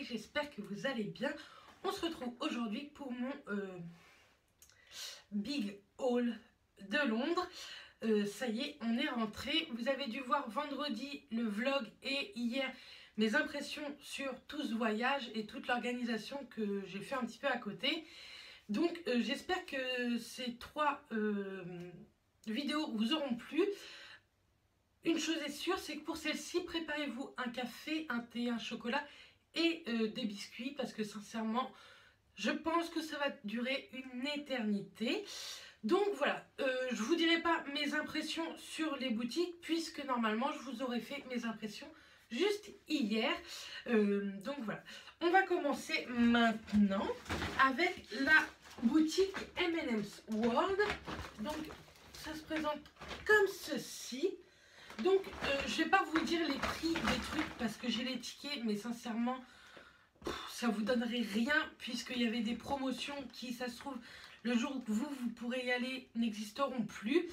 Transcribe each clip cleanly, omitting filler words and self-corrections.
j'espère que vous allez bien. On se retrouve aujourd'hui pour mon Big Haul de Londres. Ça y est, on est rentré. Vous avez dû voir vendredi le vlog et hier mes impressions sur tout ce voyage et toute l'organisation que j'ai fait un petit peu à côté. Donc j'espère que ces trois vidéos vous auront plu. Une chose est sûre, c'est que pour celle-ci, préparez-vous un café, un thé, un chocolat et des biscuits parce que sincèrement, je pense que ça va durer une éternité. Donc voilà, je vous dirai pas mes impressions sur les boutiques puisque normalement je vous aurais fait mes impressions juste hier. Donc voilà, on va commencer maintenant avec la boutique M&M's World. Donc ça se présente comme ceci. Donc je vais pas vous dire les prix des trucs parce que j'ai les tickets, mais sincèrement ça vous donnerait rien puisqu'il y avait des promotions qui, ça se trouve, le jour où vous pourrez y aller, n'existeront plus.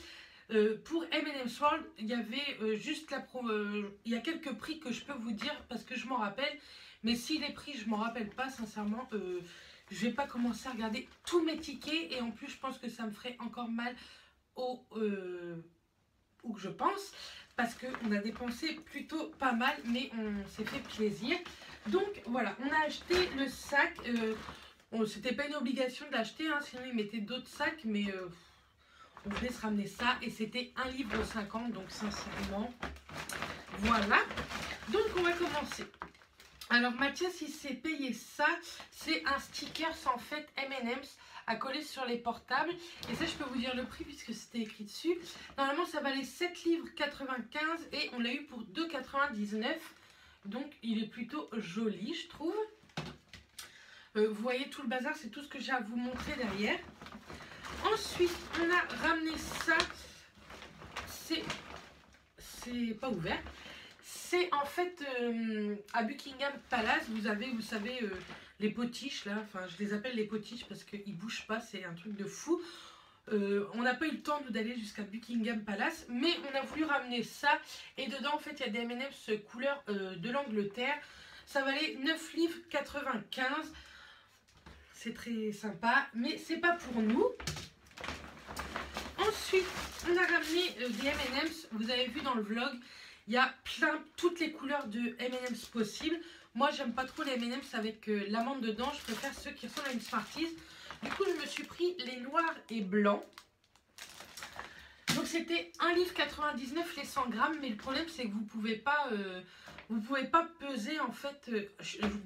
Pour M&M's World, il y avait juste la il y a quelques prix que je peux vous dire parce que je m'en rappelle. Mais si les prix, je m'en rappelle pas, sincèrement, je vais pas commencer à regarder tous mes tickets. Et en plus, je pense que ça me ferait encore mal où que je pense. Parce qu'on a dépensé plutôt pas mal, mais on s'est fait plaisir. Donc voilà, on a acheté le sac. C'était pas une obligation de l'acheter, hein, sinon ils mettaient d'autres sacs, mais on voulait se ramener ça. Et c'était 1,50 livre, donc sincèrement, voilà. Donc on va commencer. Alors Mathias, il s'est payé ça. C'est un sticker en fait M&M's à coller sur les portables. Et ça, je peux vous dire le prix puisque c'était écrit dessus. Normalement, ça valait 7,95 livres et on l'a eu pour 2,99 €. Donc, il est plutôt joli, je trouve. Vous voyez tout le bazar, c'est tout ce que j'ai à vous montrer derrière. Ensuite, on a ramené ça. C'est pas ouvert. C'est en fait à Buckingham Palace, vous savez, les potiches là, enfin je les appelle les potiches parce qu'ils ne bougent pas, c'est un truc de fou. On n'a pas eu le temps d'aller jusqu'à Buckingham Palace, mais on a voulu ramener ça. Et dedans en fait il y a des M&M's couleur de l'Angleterre. Ça valait 9,95 livres. C'est très sympa, mais c'est pas pour nous. Ensuite, on a ramené des M&M's, vous avez vu dans le vlog. Il y a toutes les couleurs de M&M's possibles. Moi, j'aime pas trop les M&M's avec l'amande dedans. Je préfère ceux qui ressemblent à une Smarties. Du coup, je me suis pris les noirs et blancs. Donc, c'était 1,99 livre les 100 grammes. Mais le problème, c'est que vous pouvez pas peser, en fait.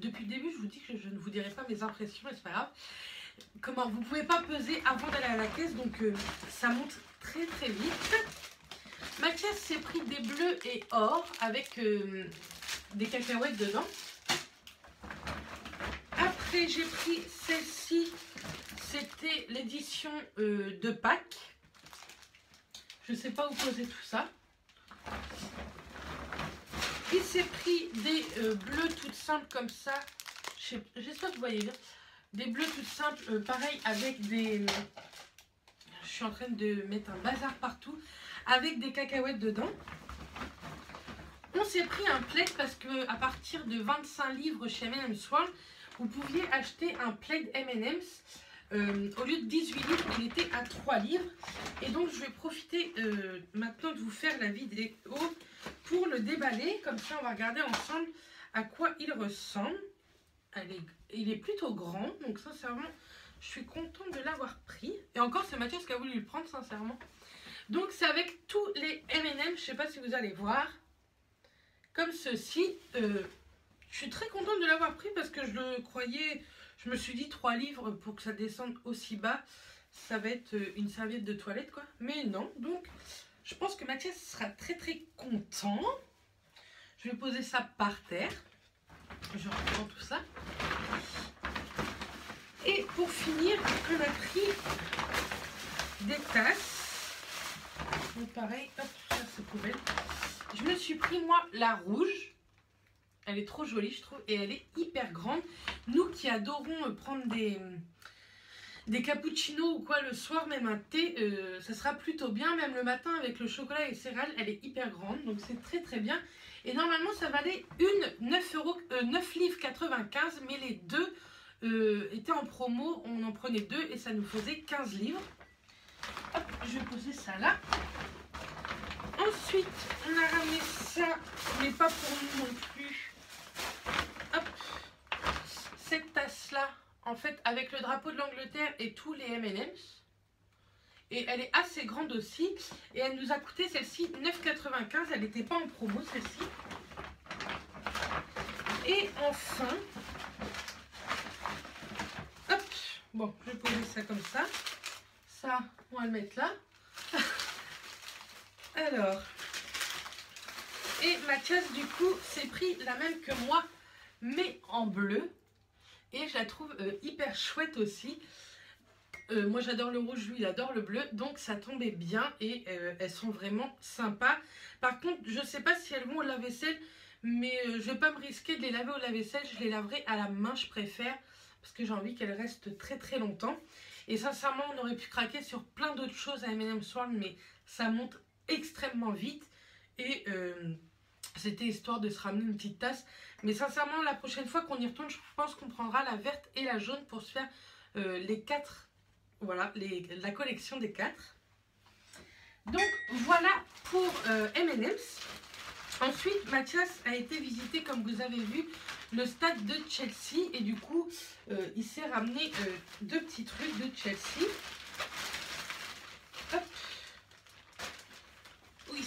Depuis le début, je vous dis que je ne vous dirai pas mes impressions, mais c'est pas grave. Comment vous pouvez pas peser avant d'aller à la caisse. Donc, ça monte très, très vite. Mathias s'est pris des bleus et or avec des cacahuètes dedans. Après, j'ai pris celle-ci. C'était l'édition de Pâques. Je ne sais pas où poser tout ça. Il s'est pris des bleus toutes simples comme ça. J'espère que vous voyez bien. Des bleus toutes simples, pareil avec des... Je suis en train de mettre un bazar partout. Avec des cacahuètes dedans. On s'est pris un plaid parce que à partir de 25 livres chez M&M's World, vous pouviez acheter un plaid M&M's. Au lieu de 18 livres, il était à 3 livres. Et donc je vais profiter maintenant de vous faire la vidéo pour le déballer. Comme ça, on va regarder ensemble à quoi il ressemble. Il est plutôt grand, donc sincèrement, je suis contente de l'avoir pris. Et encore, c'est Mathias qui a voulu le prendre, sincèrement. Donc c'est avec tous les M&M's, je ne sais pas si vous allez voir, comme ceci. Je suis très contente de l'avoir pris parce que je le croyais, je me suis dit 3 livres pour que ça descende aussi bas, ça va être une serviette de toilette quoi. Mais non, donc je pense que Mathias sera très très content. Je vais poser ça par terre, je reprends tout ça. Et pour finir, on a pris des tasses. Donc pareil, hop, ça c'est poubelle. Je me suis pris moi la rouge. Elle est trop jolie je trouve et elle est hyper grande. Nous qui adorons prendre des cappuccinos ou quoi le soir, même un thé, ça sera plutôt bien. Même le matin avec le chocolat et les céréales, elle est hyper grande, donc c'est très très bien. Et normalement ça valait 9 livres 95, mais les deux étaient en promo, on en prenait deux et ça nous faisait 15 livres. Hop, je vais poser ça là. Ensuite, on a ramené ça, mais pas pour nous non plus. Hop, cette tasse-là, en fait, avec le drapeau de l'Angleterre et tous les M&M's. Et elle est assez grande aussi. Et elle nous a coûté, celle-ci, 9,95. Elle n'était pas en promo, celle-ci. Et enfin, hop, bon, je vais poser ça comme ça. Ça, on va le mettre là. Alors, et Mathias du coup s'est pris la même que moi, mais en bleu. Et je la trouve hyper chouette aussi. Moi j'adore le rouge, lui il adore le bleu, donc ça tombait bien et elles sont vraiment sympas. Par contre, je sais pas si elles vont au lave-vaisselle, mais je vais pas me risquer de les laver au lave-vaisselle. Je les laverai à la main, je préfère, parce que j'ai envie qu'elles restent très très longtemps. Et sincèrement, on aurait pu craquer sur plein d'autres choses à M&M's World, mais ça monte extrêmement vite et c'était histoire de se ramener une petite tasse. Mais sincèrement, la prochaine fois qu'on y retourne, je pense qu'on prendra la verte et la jaune pour se faire les 4, voilà, la collection des 4. Donc voilà pour M&M's. Ensuite, Mathias a été visiter, comme vous avez vu, le stade de Chelsea et du coup il s'est ramené deux petits trucs de Chelsea. Hop. Oui.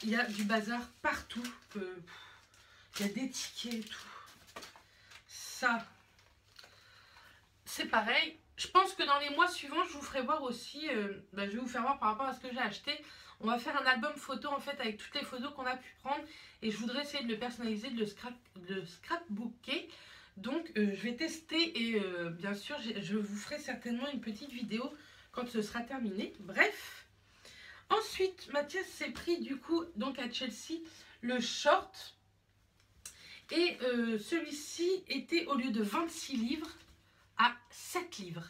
Il y a du bazar partout. Il y a des tickets et tout. Ça, c'est pareil. Je pense que dans les mois suivants, je vous ferai voir aussi. Je vais vous faire voir par rapport à ce que j'ai acheté. On va faire un album photo en fait avec toutes les photos qu'on a pu prendre. Et je voudrais essayer de le personnaliser, de le scrapbooker. Donc je vais tester et bien sûr, je vous ferai certainement une petite vidéo quand ce sera terminé. Bref. Ensuite, Mathias s'est pris du coup, donc à Chelsea, le short. Et celui-ci était au lieu de 26 livres à 7 livres.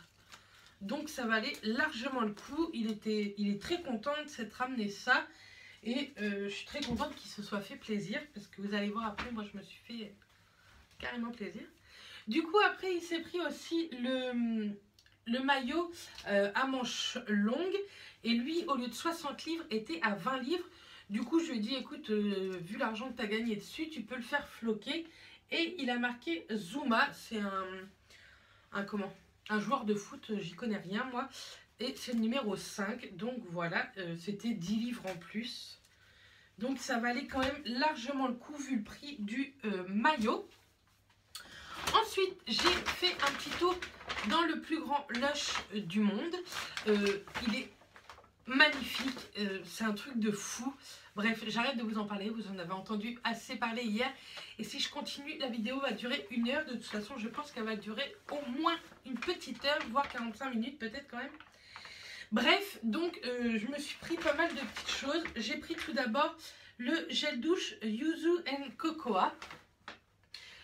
Donc ça valait largement le coup. Il est très content de s'être ramené ça. Et je suis très contente qu'il se soit fait plaisir. Parce que vous allez voir après, moi je me suis fait carrément plaisir. Du coup après il s'est pris aussi le maillot à manches longues. Et lui, au lieu de 60 livres, était à 20 livres. Du coup, je lui ai dit, écoute, vu l'argent que tu as gagné dessus, tu peux le faire floquer. Et il a marqué Zuma. C'est un joueur de foot, j'y connais rien, moi. Et c'est le numéro 5. Donc voilà, c'était 10 livres en plus. Donc ça valait quand même largement le coup, vu le prix du maillot. Ensuite, j'ai fait un petit tour dans le plus grand Lush du monde. Il est magnifique, c'est un truc de fou. Bref, j'arrête de vous en parler, vous en avez entendu assez parler hier. Et si je continue, la vidéo va durer 1 heure. De toute façon, je pense qu'elle va durer au moins une petite heure, voire 45 minutes peut-être quand même. Bref, donc je me suis pris pas mal de petites choses. J'ai pris tout d'abord le gel douche Yuzu and Cocoa.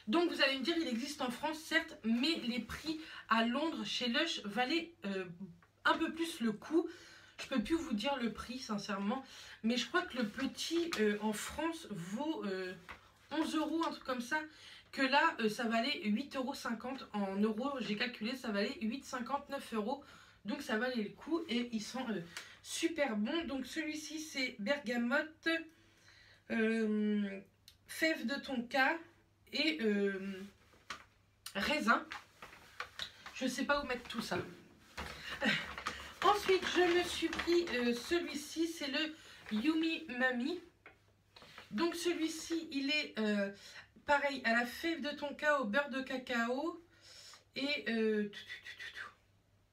Donc vous allez me dire, il existe en France certes, mais les prix à Londres chez Lush valaient un peu plus le coup. Je peux plus vous dire le prix sincèrement, mais je crois que le petit en France vaut 11 €, un truc comme ça. Que là, ça valait 8,50 € en euros. J'ai calculé, ça valait 8,59 €. Donc ça valait le coup et ils sont super bons. Donc celui-ci, c'est bergamote, fève de tonka et raisin. Je sais pas où mettre tout ça. Ensuite, je me suis pris celui-ci, c'est le Yumi Mami. Donc celui-ci, il est pareil, à la fève de tonka, au beurre de cacao et je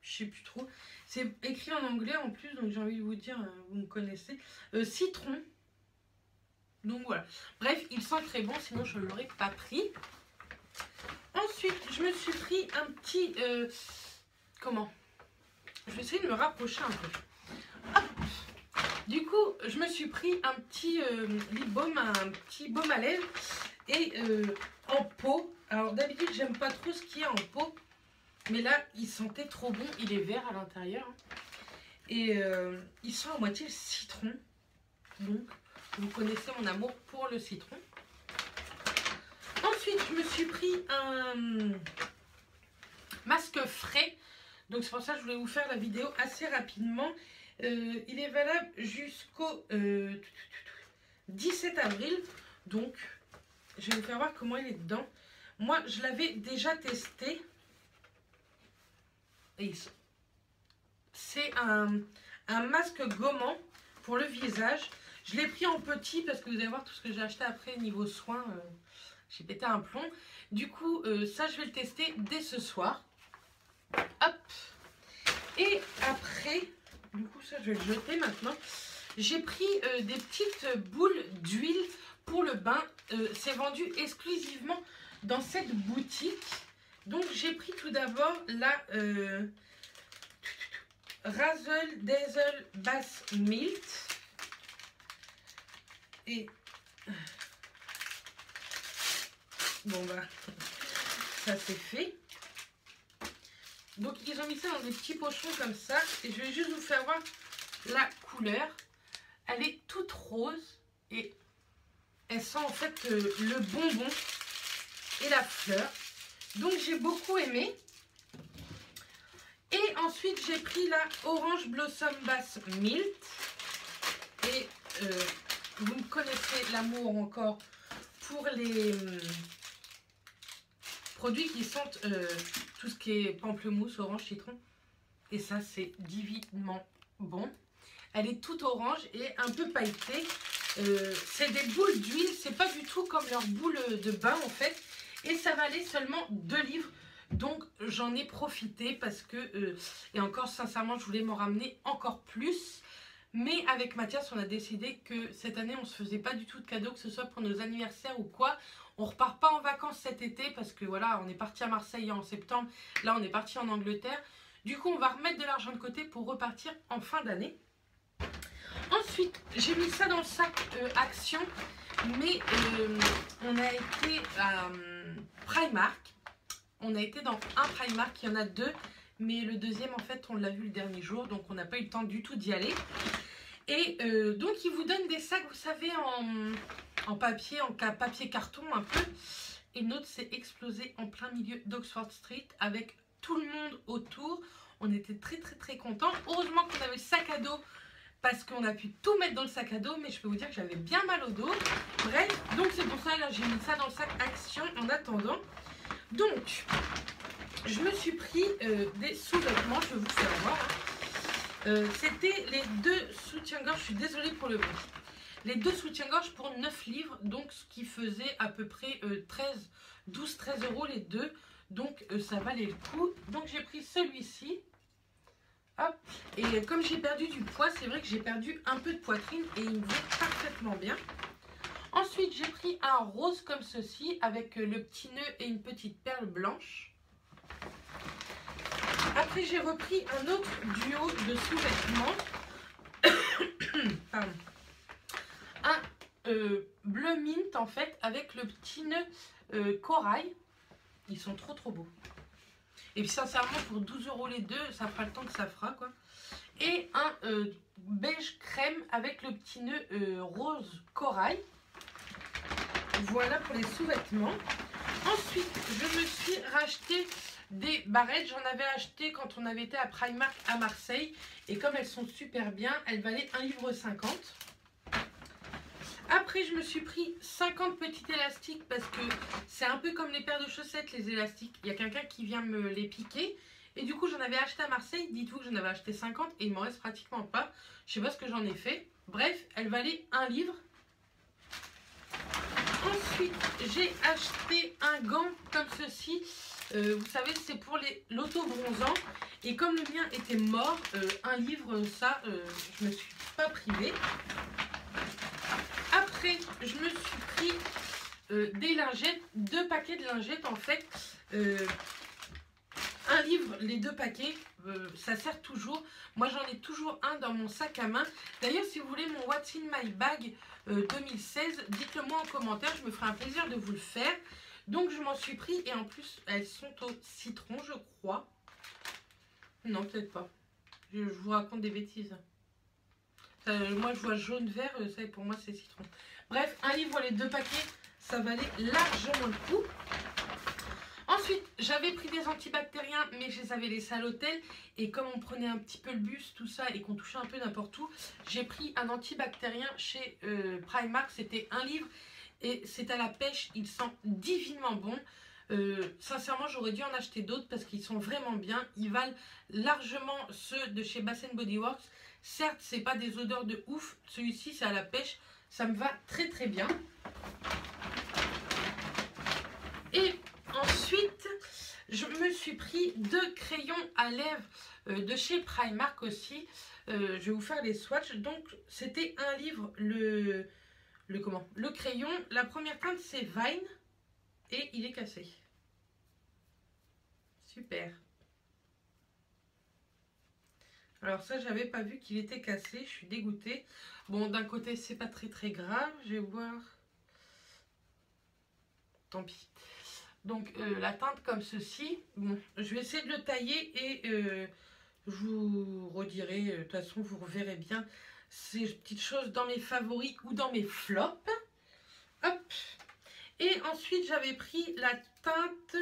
sais plus trop. C'est écrit en anglais en plus, donc j'ai envie de vous dire, vous me connaissez. Citron. Donc voilà. Bref, il sent très bon, sinon je ne l'aurais pas pris. Ensuite, je me suis pris un petit... comment ? Je vais essayer de me rapprocher un peu. Hop. Du coup, je me suis pris un petit lip balm, un petit baume à lèvres et en pot. Alors d'habitude, j'aime pas trop ce qu'il y a en pot. Mais là, il sentait trop bon. Il est vert à l'intérieur. Et il sent à moitié le citron. Donc, vous connaissez mon amour pour le citron. Ensuite, je me suis pris un masque frais. Donc, c'est pour ça que je voulais vous faire la vidéo assez rapidement. Il est valable jusqu'au 17 avril. Donc, je vais vous faire voir comment il est dedans. Moi, je l'avais déjà testé. Et c'est un masque gommant pour le visage. Je l'ai pris en petit parce que vous allez voir tout ce que j'ai acheté après niveau soins. J'ai pété un plomb. Du coup, ça, je vais le tester dès ce soir. Hop. Et après, du coup, ça, je vais le jeter maintenant. J'ai pris des petites boules d'huile pour le bain. C'est vendu exclusivement dans cette boutique. Donc, j'ai pris tout d'abord la Razzle Dazzle Bath Milt. Et bon, bah, ça c'est fait. Donc, ils ont mis ça dans des petits pochons comme ça. Et je vais juste vous faire voir la couleur. Elle est toute rose. Et elle sent en fait le bonbon et la fleur. Donc, j'ai beaucoup aimé. Et ensuite, j'ai pris la Orange Blossom Bath Milt. Et vous me connaissez l'amour encore pour les produits qui sentent tout ce qui est pamplemousse, orange, citron. Et ça, c'est divinement bon. Elle est toute orange et un peu pailletée. C'est des boules d'huile. C'est pas du tout comme leurs boules de bain en fait. Et ça valait seulement 2 livres. Donc j'en ai profité parce que, et encore sincèrement, je voulais m'en ramener encore plus. Mais avec Mathias, on a décidé que cette année, on ne se faisait pas du tout de cadeaux, que ce soit pour nos anniversaires ou quoi. On ne repart pas en vacances cet été parce que voilà, on est parti à Marseille en septembre. Là, on est parti en Angleterre. Du coup, on va remettre de l'argent de côté pour repartir en fin d'année. Ensuite, j'ai mis ça dans le sac Action. Mais on a été à Primark. On a été dans un Primark, il y en a 2. Mais le deuxième, en fait, on l'a vu le dernier jour. Donc, on n'a pas eu le temps du tout d'y aller. Et donc, ils vous donnent des sacs, vous savez, en papier, en papier carton un peu. Et notre s'est explosé en plein milieu d'Oxford Street avec tout le monde autour. On était très, très, très contents. Heureusement qu'on avait le sac à dos parce qu'on a pu tout mettre dans le sac à dos. Mais je peux vous dire que j'avais bien mal au dos. Bref, donc c'est pour ça, là, j'ai mis ça dans le sac Action en attendant. Donc, je me suis pris des sous-vêtements, je vais vous faire voir. C'était les 2 soutiens-gorge, je suis désolée pour le bruit. Les 2 soutiens-gorge pour 9 livres, donc ce qui faisait à peu près 12-13 euros les 2. Donc ça valait le coup. Donc j'ai pris celui-ci. Hop. Et comme j'ai perdu du poids, c'est vrai que j'ai perdu un peu de poitrine et il me va parfaitement bien. Ensuite, j'ai pris un rose comme ceci avec le petit nœud et une petite perle blanche. Après, j'ai repris un autre duo de sous-vêtements. Pardon. Un bleu mint en fait avec le petit nœud corail. Ils sont trop trop beaux. Et puis sincèrement, pour 12 euros les 2, ça fera le temps que ça fera quoi. Et un beige crème avec le petit nœud rose corail. Voilà pour les sous-vêtements. Ensuite, je me suis racheté des barrettes. J'en avais acheté quand on avait été à Primark à Marseille. Et comme elles sont super bien, elles valaient 1,50 €. Après, je me suis pris 50 petits élastiques parce que c'est un peu comme les paires de chaussettes, les élastiques. Il y a quelqu'un qui vient me les piquer. Et du coup, j'en avais acheté à Marseille. Dites-vous que j'en avais acheté 50 et il m'en reste pratiquement pas. Je sais pas ce que j'en ai fait. Bref, elles valaient 1 livre. Ensuite, j'ai acheté un gant comme ceci. Vous savez, c'est pour l'auto-bronzant. Et comme le mien était mort, 1 livre, ça, je me suis pas privée. Après, je me suis pris des lingettes, 2 paquets de lingettes en fait. 1 livre, les 2 paquets, ça sert toujours. Moi, j'en ai toujours un dans mon sac à main. D'ailleurs, si vous voulez mon What's in my bag 2016, dites-le moi en commentaire. Je me ferai un plaisir de vous le faire. Donc je m'en suis pris et en plus elles sont au citron je crois. Non peut-être pas. Je vous raconte des bêtises. Moi je vois jaune vert, ça pour moi c'est citron. Bref, un livre les 2 paquets, ça valait largement le coup. Ensuite, j'avais pris des antibactériens, mais je les avais laissés à l'hôtel. Et comme on prenait un petit peu le bus, tout ça, et qu'on touchait un peu n'importe où, j'ai pris un antibactérien chez Primark. C'était un livre et c'est à la pêche. Il sent divinement bon. Sincèrement, j'aurais dû en acheter d'autres parce qu'ils sont vraiment bien. Ils valent largement ceux de chez Bath & Body Works. Certes, c'est pas des odeurs de ouf. Celui-ci, c'est à la pêche. Ça me va très très bien. Et ensuite, je me suis pris 2 crayons à lèvres de chez Primark aussi. Je vais vous faire les swatchs. Donc, c'était un livre, le crayon. La première teinte, c'est Vine. Et il est cassé. Super. Alors ça, j'avais pas vu qu'il était cassé. Je suis dégoûtée. Bon, d'un côté, c'est pas très très grave. Je vais voir. Tant pis. Donc la teinte comme ceci, bon, je vais essayer de le tailler et je vous redirai, de toute façon vous reverrez bien ces petites choses dans mes favoris ou dans mes flops. Hop. Et ensuite j'avais pris la teinte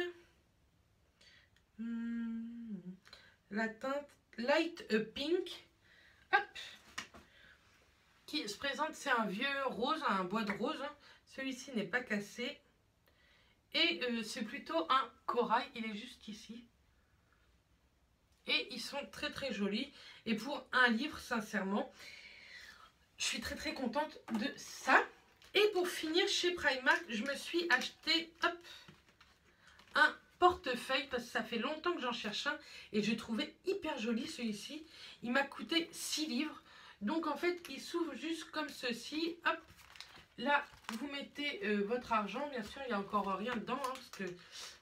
Light Pink. Hop. Qui se présente, c'est un vieux rose, un bois de rose. Celui-ci n'est pas cassé. Et c'est plutôt un corail, il est juste ici. Et ils sont très très jolis. Et pour un livre, sincèrement, je suis très très contente de ça. Et pour finir, chez Primark, je me suis acheté un portefeuille parce que ça fait longtemps que j'en cherche un. Et je trouvais hyper joli celui-ci. Il m'a coûté 6 livres. Donc en fait, il s'ouvre juste comme ceci. Hop. Là, vous mettez votre argent. Bien sûr, il n'y a encore rien dedans hein, parce que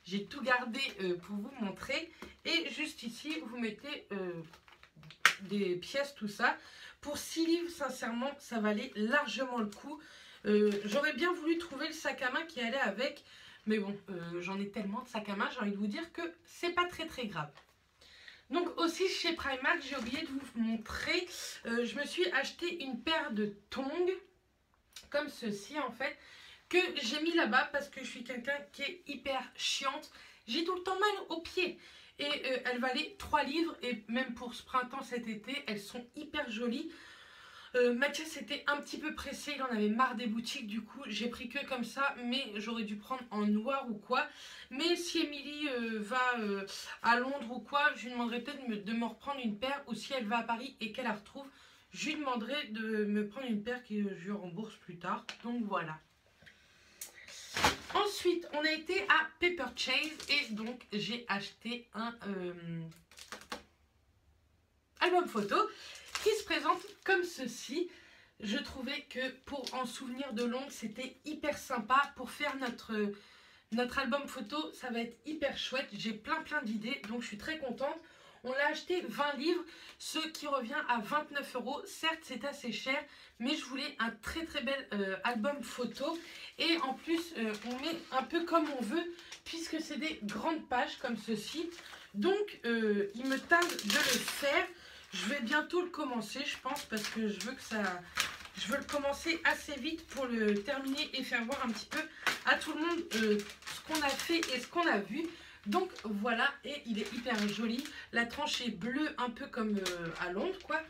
j'ai tout gardé pour vous montrer. Et juste ici, vous mettez des pièces, tout ça. Pour 6 livres, sincèrement, ça valait largement le coup. J'aurais bien voulu trouver le sac à main qui allait avec. Mais bon, j'en ai tellement de sacs à main, j'ai envie de vous dire que c'est pas très très grave. Donc aussi chez Primark, j'ai oublié de vous montrer. Je me suis acheté une paire de tongs. Comme ceci en fait, que j'ai mis là-bas parce que je suis quelqu'un qui est hyper chiante. J'ai tout le temps mal aux pieds. Et elles valaient 3 livres et même pour ce printemps cet été, elles sont hyper jolies. Mathias était un petit peu pressé, il en avait marre des boutiques, du coup j'ai pris que comme ça, mais j'aurais dû prendre en noir ou quoi. Mais si Émilie va à Londres ou quoi, je lui demanderai peut-être de me reprendre une paire, ou si elle va à Paris et qu'elle la retrouve, je lui demanderai de me prendre une paire que je lui rembourse plus tard. Donc voilà. Ensuite, on a été à Paper Chase et donc j'ai acheté un album photo qui se présente comme ceci. Je trouvais que pour en souvenir de Londres, c'était hyper sympa. Pour faire notre album photo, ça va être hyper chouette. J'ai plein d'idées, donc je suis très contente. On l'a acheté 20 livres, ce qui revient à 29 €. Certes, c'est assez cher, mais je voulais un très bel album photo. Et en plus, on met un peu comme on veut, puisque c'est des grandes pages comme ceci. Donc, il me tarde de le faire. Je vais bientôt le commencer, je pense, parce que je veux le commencer assez vite pour le terminer et faire voir un petit peu à tout le monde ce qu'on a fait et ce qu'on a vu. Donc voilà, et il est hyper joli. La tranche est bleue, un peu comme à Londres, quoi.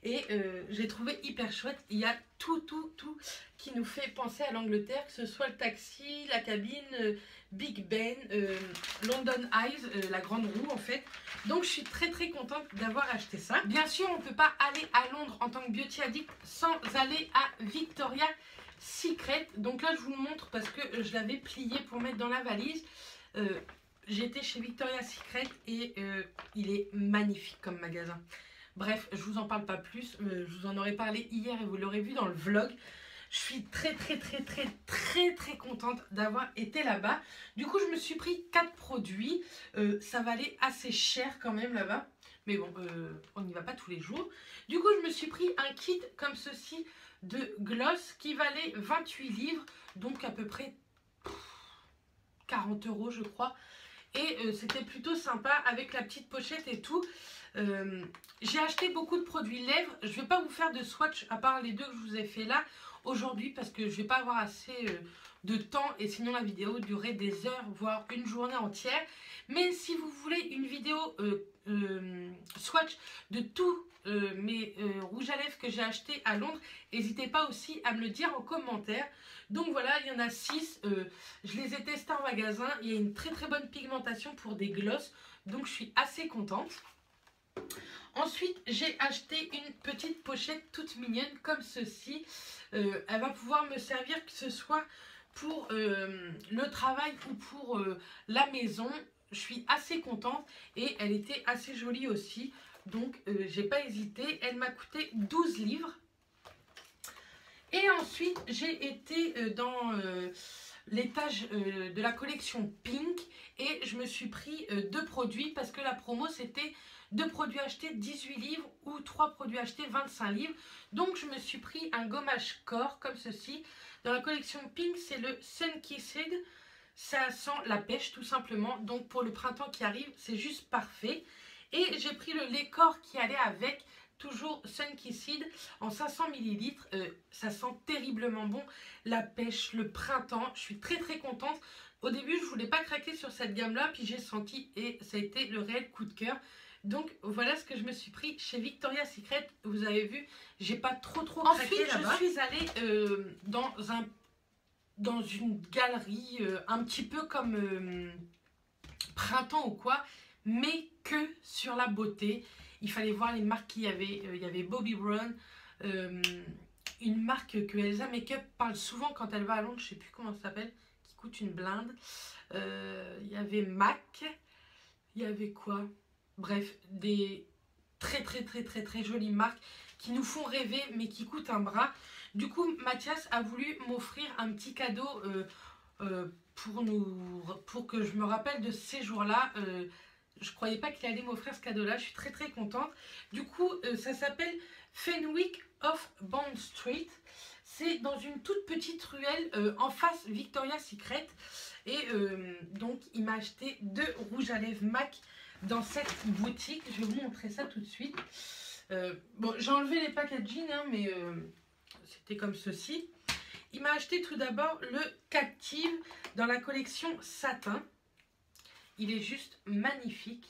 Et j'ai trouvé hyper chouette. Il y a tout qui nous fait penser à l'Angleterre, que ce soit le taxi, la cabine, Big Ben, London Eyes, la grande roue en fait. Donc je suis très contente d'avoir acheté ça. Bien sûr, on ne peut pas aller à Londres en tant que beauty addict sans aller à Victoria's Secret. Donc là, je vous le montre parce que je l'avais plié pour mettre dans la valise. J'étais chez Victoria's Secret et il est magnifique comme magasin. Bref, je vous en parle pas plus. Je vous en aurais parlé hier et vous l'aurez vu dans le vlog. Je suis très contente d'avoir été là-bas. Du coup, je me suis pris 4 produits. Ça valait assez cher quand même là-bas. Mais bon, on n'y va pas tous les jours. Du coup, je me suis pris un kit comme ceci de gloss qui valait 28 livres. Donc à peu près 40 € je crois. Et c'était plutôt sympa avec la petite pochette et tout. J'ai acheté beaucoup de produits lèvres. Je ne vais pas vous faire de swatch à part les deux que je vous ai fait là aujourd'hui parce que je ne vais pas avoir assez de temps et sinon la vidéo durerait des heures voire une journée entière. Mais si vous voulez une vidéo swatch de tous mes rouges à lèvres que j'ai acheté à Londres, n'hésitez pas aussi à me le dire en commentaire. Donc voilà, il y en a 6, je les ai testés en magasin, il y a une très très bonne pigmentation pour des glosses, donc je suis assez contente. Ensuite, j'ai acheté une petite pochette toute mignonne comme ceci. Elle va pouvoir me servir que ce soit pour le travail ou pour la maison. Je suis assez contente et elle était assez jolie aussi. Donc, j'ai pas hésité. Elle m'a coûté 12 livres. Et ensuite, j'ai été dans l'étage de la collection Pink et je me suis pris 2 produits parce que la promo c'était 2 produits achetés 18 livres ou 3 produits achetés 25 livres. Donc je me suis pris un gommage corps comme ceci. Dans la collection Pink, c'est le Sun Kissed. Ça sent la pêche tout simplement. Donc pour le printemps qui arrive, c'est juste parfait. Et j'ai pris le lait corps qui allait avec. Toujours Sun Kissed en 500 ml. Ça sent terriblement bon. La pêche, le printemps. Je suis très très contente. Au début, je voulais pas craquer sur cette gamme-là. Puis j'ai senti et ça a été le réel coup de cœur. Donc voilà ce que je me suis pris chez Victoria's Secret. Vous avez vu, j'ai pas trop craqué là-bas. Ensuite, je suis allée dans une galerie un petit peu comme printemps ou quoi, mais que sur la beauté. Il fallait voir les marques qu'il y avait. Il y avait Bobbi Brown, une marque que Elsa Makeup parle souvent quand elle va à Londres, je sais plus comment ça s'appelle, qui coûte une blinde. Il y avait MAC, il y avait quoi? Bref, des très jolies marques qui nous font rêver mais qui coûtent un bras. Du coup, Mathias a voulu m'offrir un petit cadeau pour que je me rappelle de ces jours-là. Je ne croyais pas qu'il allait m'offrir ce cadeau-là. Je suis très contente. Du coup, ça s'appelle Fenwick off Bond Street. C'est dans une toute petite ruelle en face Victoria's Secret. Et donc, il m'a acheté 2 rouges à lèvres MAC dans cette boutique. Je vais vous montrer ça tout de suite. Bon, j'ai enlevé les packaging, hein, mais c'était comme ceci. Il m'a acheté tout d'abord le Captive dans la collection Satin. Il est juste magnifique.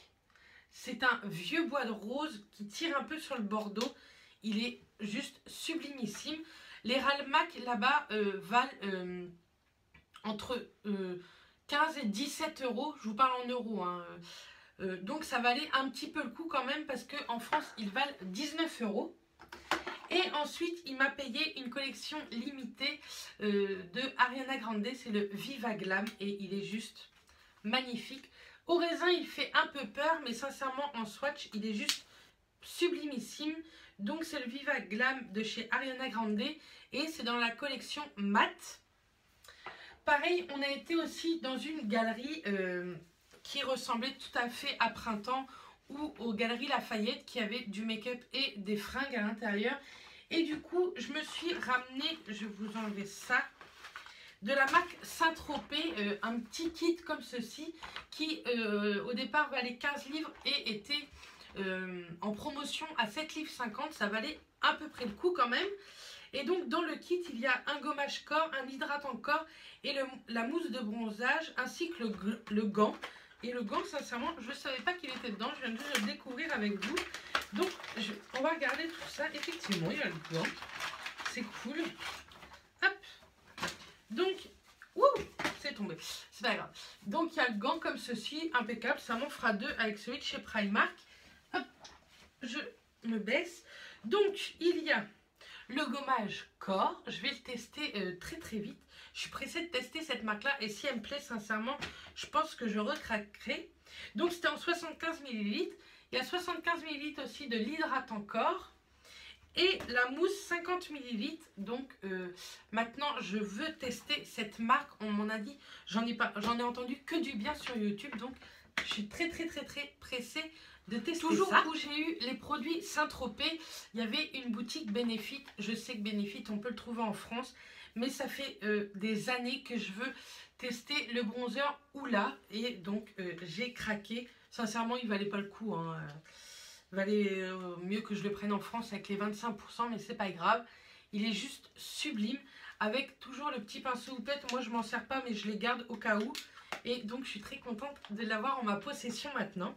C'est un vieux bois de rose qui tire un peu sur le bordeaux. Il est juste sublimissime. Les Ralmac là-bas valent entre 15 et 17 €. Je vous parle en euros, hein. Donc ça valait un petit peu le coup quand même parce qu'en France ils valent 19 €. Et ensuite il m'a payé une collection limitée de Ariana Grande, c'est le Viva Glam et il est juste magnifique. Au raisin il fait un peu peur mais sincèrement en swatch il est juste sublimissime. Donc c'est le Viva Glam de chez Ariana Grande et c'est dans la collection Matte. Pareil, on a été aussi dans une galerie qui ressemblait tout à fait à Printemps ou aux Galeries Lafayette qui avait du make-up et des fringues à l'intérieur. Et du coup, je me suis ramené, je vais vous enlever ça, de la marque Saint-Tropez, un petit kit comme ceci qui au départ valait 15 livres et était en promotion à 7,50 livres. Ça valait à peu près le coup quand même. Et donc dans le kit, il y a un gommage corps, un hydratant corps et la mousse de bronzage ainsi que le gant. Et le gant, sincèrement, je ne savais pas qu'il était dedans. Je viens de le découvrir avec vous. Donc, on va regarder tout ça. Effectivement, il y a le gant. C'est cool. Hop. Donc, c'est tombé. C'est pas grave. Donc, il y a le gant comme ceci, impeccable. Ça m'en fera 2 avec celui de chez Primark. Hop. Je me baisse. Donc, il y a le gommage corps. Je vais le tester très vite. Je suis pressée de tester cette marque-là et si elle me plaît, sincèrement, je pense que je recraquerai. Donc, c'était en 75 ml. Il y a 75 ml aussi de l'hydratant corps et la mousse 50 ml. Donc, maintenant, je veux tester cette marque. On m'en a dit, j'en ai entendu que du bien sur YouTube. Donc, je suis très pressée de tester toujours ça. Où j'ai eu les produits Saint-Tropez, il y avait une boutique Benefit. Je sais que Benefit, on peut le trouver en France. Mais ça fait des années que je veux tester le bronzer Hoola. Et donc j'ai craqué. Sincèrement, il valait pas le coup, hein. Il valait mieux que je le prenne en France avec les 25%, mais c'est pas grave. Il est juste sublime. Avec toujours le petit pinceau houppette. Moi, je m'en sers pas, mais je les garde au cas où. Et donc, je suis très contente de l'avoir en ma possession maintenant.